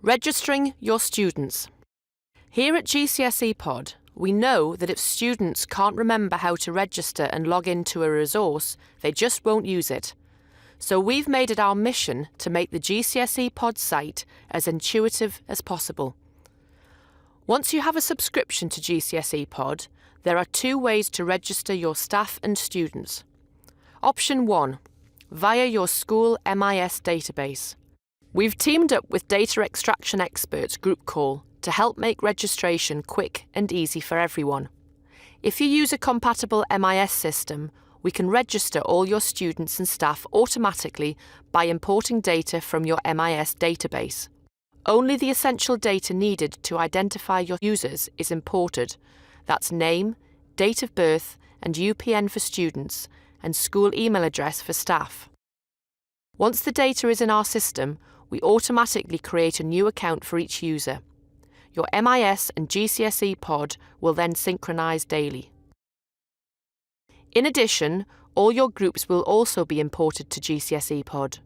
Registering your students. Here at GCSE Pod, we know that if students can't remember how to register and log into a resource, they just won't use it. So we've made it our mission to make the GCSE Pod site as intuitive as possible. Once you have a subscription to GCSE Pod, there are two ways to register your staff and students. Option 1, via your school MIS database. We've teamed up with data extraction experts GroupCall to help make registration quick and easy for everyone. If you use a compatible MIS system, we can register all your students and staff automatically by importing data from your MIS database. Only the essential data needed to identify your users is imported. That's name, date of birth, and UPN for students, and school email address for staff. Once the data is in our system, we automatically create a new account for each user. Your MIS and GCSE Pod will then synchronise daily. In addition, all your groups will also be imported to GCSE Pod.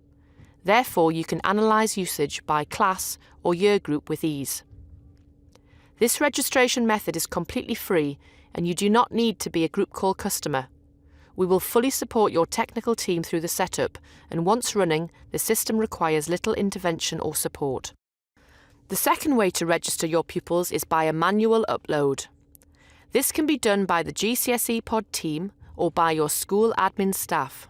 Therefore, you can analyse usage by class or year group with ease. This registration method is completely free and you do not need to be a GroupCall customer. We will fully support your technical team through the setup, and once running, the system requires little intervention or support. The second way to register your pupils is by a manual upload. This can be done by the GCSE Pod team or by your school admin staff.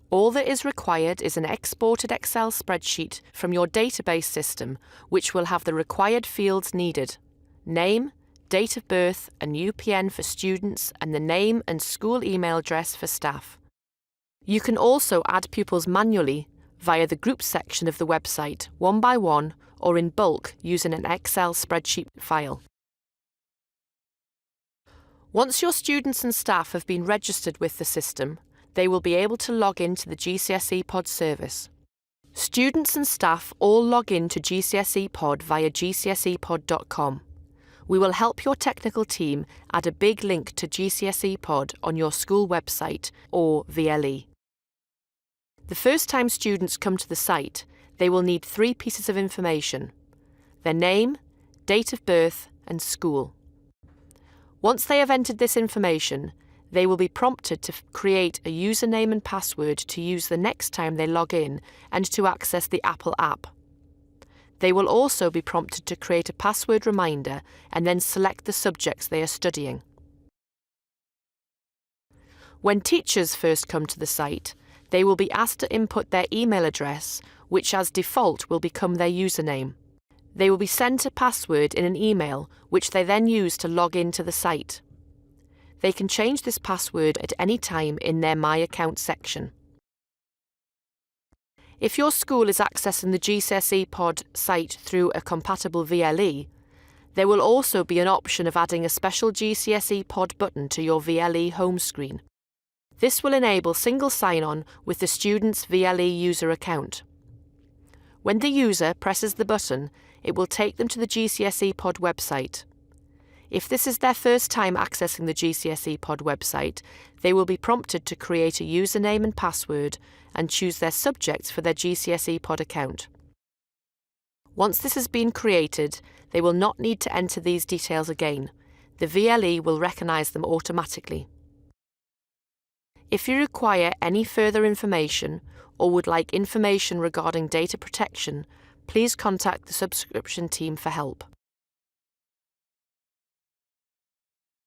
All that is required is an exported Excel spreadsheet from your database system, which will have the required fields needed: name, date of birth and UPN for students, and the name and school email address for staff. You can also add pupils manually via the group section of the website, one by one, or in bulk using an Excel spreadsheet file. Once your students and staff have been registered with the system, they will be able to log in to the GCSE Pod service. Students and staff all log in to GCSE Pod via gcsepod.com. We will help your technical team add a big link to GCSE Pod on your school website or VLE. The first time students come to the site, they will need 3 pieces of information: their name, date of birth, and school. Once they have entered this information, they will be prompted to create a username and password to use the next time they log in and to access the Apple app. They will also be prompted to create a password reminder and then select the subjects they are studying. When teachers first come to the site, they will be asked to input their email address, which as default will become their username. They will be sent a password in an email, which they then use to log into the site. They can change this password at any time in their My Account section. If your school is accessing the GCSE Pod site through a compatible VLE, there will also be an option of adding a special GCSE Pod button to your VLE home screen. This will enable single sign-on with the student's VLE user account. When the user presses the button, it will take them to the GCSE Pod website. If this is their first time accessing the GCSE Pod website, they will be prompted to create a username and password and choose their subjects for their GCSE Pod account. Once this has been created, they will not need to enter these details again. The VLE will recognise them automatically. If you require any further information or would like information regarding data protection, please contact the subscription team for help.